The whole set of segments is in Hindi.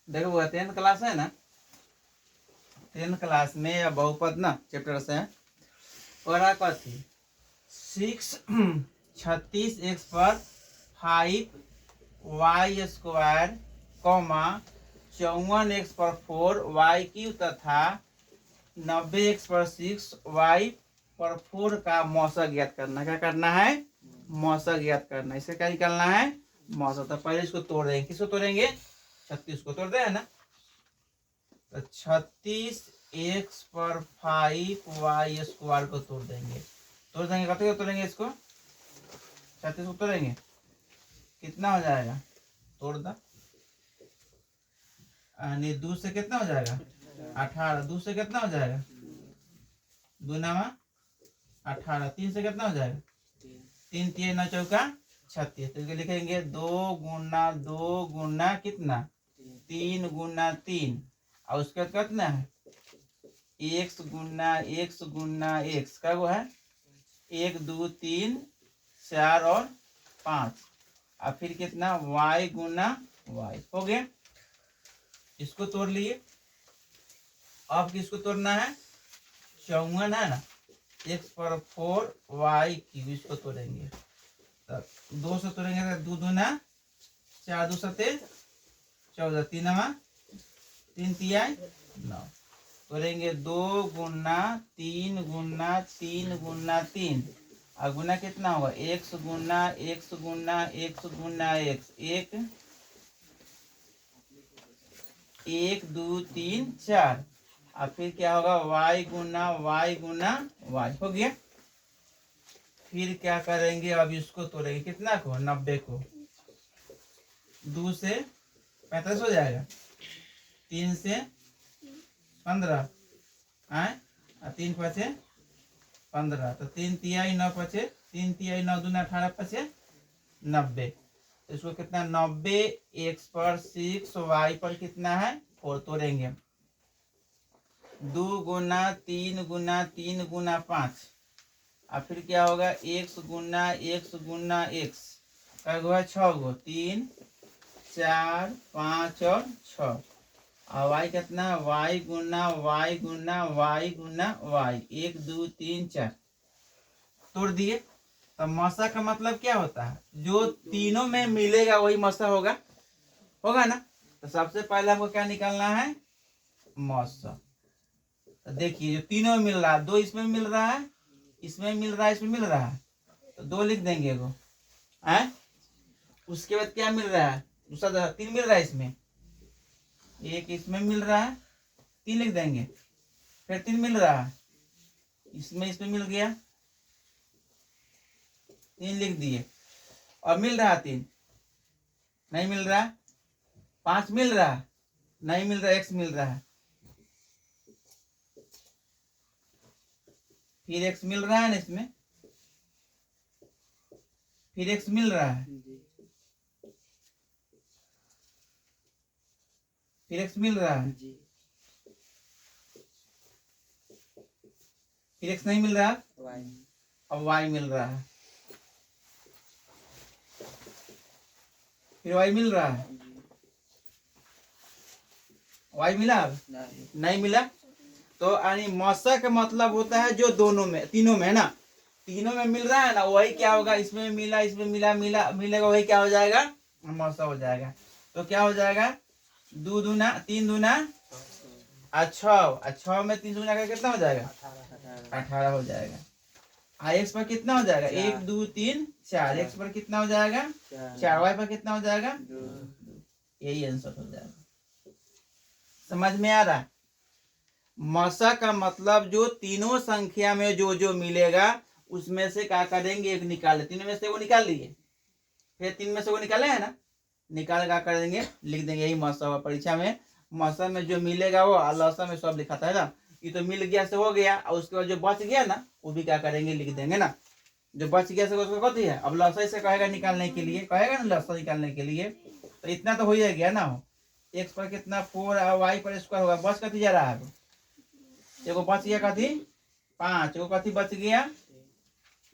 देखो वो 10th क्लास है ना, 10th क्लास में या बहुपद ना चैप्टर से और कथी 6 36 एक्स पर 5 वाई स्क्वायर कॉमा 54 एक्स पर 4 वाई क्यू तथा 90 एक्स पर 6 वाई पर 4 का मौसा ज्ञात करना। क्या करना है? मौसा ज्ञात करना। इसे क्या निकालना है? मौसा। तो पहले इसको तोड़ देंगे। किसको तोड़ेंगे? 36 को तोड़ दे है ना। तो 36 एक्स पर 5 वाई स्क्वायर को तोड़ देंगे। तोड़ देंगे कते को तोड़ेंगे इसको? 36 को तोड़ेंगे कितना हो जाएगा? तोड़ दा। यानी 2 से कितना हो जाएगा? 18। 2 से कितना हो जाएगा? 2 नामा 18। 3 से कितना हो जाएगा? 3 3 9 चौका 36। तो लिखेंगे 2 गुना 2 गुना कितना? 3 गुना 3 और उसके बाद कितना है? एक्स गुना एक्स गुना एक्स का वो है 1 2 3 4 और 5 और फिर कितना? y गुना y हो गया। इसको तोड़ लिए। अब किसको तोड़ना है? 54 है ना, x पर 4 y क्यूब इसको तोड़ेंगे। तब 2 से तोड़ेंगे तो 2 दूना 4 2 7 14 3 नमा 3 तिया 9 तोड़ेंगे 2 गुना 3 गुना 3 गुना 3 और गुना कितना होगा? x गुना x गुना x गुना x 1 2 3 4 और फिर क्या होगा? y गुना y गुना y हो गया। फिर क्या करेंगे? अब इसको तोड़ेंगे कितना को? 90 को। 2 से 45 हो जाएगा, 3 से 15 आए और 3 पचे 15 तो 3 तिहाई 9 पचे 3 तिहाई 9 दूना 18 पचे 90। तो इसको कितना? 90 एक्स पर 6 वाई पर कितना है? 4 तोड़ेंगे। 2 गुना 3 गुना 3 गुना 5 और फिर क्या होगा? एक्स गुना एक्स गुना एक्स का हुआ 6 गो 3 4 5 और 6 और वाई कितना? वाई गुना वाई गुना वाई गुना वाई 1 2 3 4 तोड़ दिए। तो मौसा का मतलब क्या होता है? जो तीनों में मिलेगा वही मौसा होगा, होगा ना। तो सबसे पहले हमको क्या निकालना है? मौसा। तो देखिए जो तीनों में मिल रहा है, 2 इसमें मिल रहा है, इसमें मिल रहा है, इसमें मिल रहा है, तो 2 लिख देंगे वो है। उसके बाद क्या मिल रहा है? दूसरा 3 मिल रहा है, इसमें 1 इसमें मिल रहा है, 3 लिख देंगे। फिर 3 मिल रहा है इसमें मिल गया, 3 लिख दिए। और मिल रहा 3 नहीं मिल रहा, 5 मिल रहा नहीं मिल रहा, x मिल रहा है, फिर x मिल रहा है ना इसमें, फिर x मिल रहा है, फिर x मिल रहा है, फिर x नहीं मिल रहा, अब y मिल रहा है, फिर y मिल रहा है, y मिला अब नहीं मिला। तो यानी मौसा का मतलब होता है जो दोनों में तीनों में है ना, तीनों में मिल रहा है ना, वही क्या होगा? इसमें मिला इसमें मिला मिला मिलेगा, वही क्या हो जाएगा? मौसा हो जाएगा। तो क्या हो जाएगा? 2 दूना 3 दूना 6 में 3 दूना का कितना हो जाएगा? 18 हो जाएगा। एक्स पर कितना हो जाएगा? 1 2 3 4 एक्स पर कितना हो जाएगा? 4 वाई पर कितना हो जाएगा? 2। यही आंसर हो जाएगा। समझ में आ रहा है? मौसा का मतलब जो तीनों संख्या में जो जो मिलेगा उसमें से क्या करेंगे? एक निकाले। तीनों में से वो निकाल लिए, फिर 3 में से वो निकाले है ना, निकाल क्या करेंगे? लिख देंगे। यही मौसा हुआ। परीक्षा में मौसा में जो मिलेगा वो लौसा में सब लिखा था है ना। ये तो मिल गया से हो गया, और उसके बाद जो बच गया ना वो भी क्या करेंगे? लिख देंगे ना। जो बच गया से उसको कथी है? अब लौसा से कहेगा निकालने के लिए, कहेगा ना लौसा निकालने के लिए, तो इतना तो हो ही गया ना। हो एक्स पर कितना 4 और वाई पर स्क्वायर होगा। बच कथी जा रहा है? एगो बच गया कथी? 5। एगो कथी बच गया?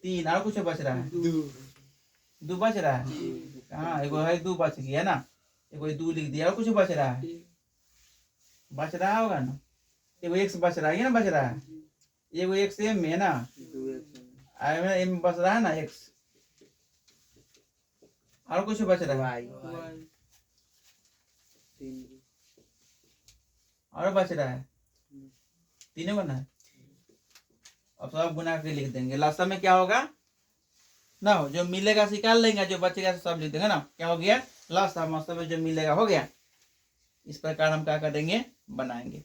3। और कुछ बच रहा है? 2 बच रहा है। हाँ एगो है 2 बच गया ना, एगो 2 लिख दिया। और कुछ बच रहा है? बच रहा होगा ना, एगो एक्स बच रहा है, ये ना बच रहा है, एगो एक्स एम में है ना, आई में एम बच रहा है ना एक्स, और कुछ बच रहा है, और बच रहा है, तीनों बना है। अब सब गुना के लिख देंगे, लास्ट में क्या होगा ना, जो मिलेगा निकाल लेंगे, जो बचेगा सब लिख देंगे ना, क्या हो गया लास्ट मतलब जो मिलेगा हो गया। इस प्रकार हम क्या करेंगे बनाएंगे।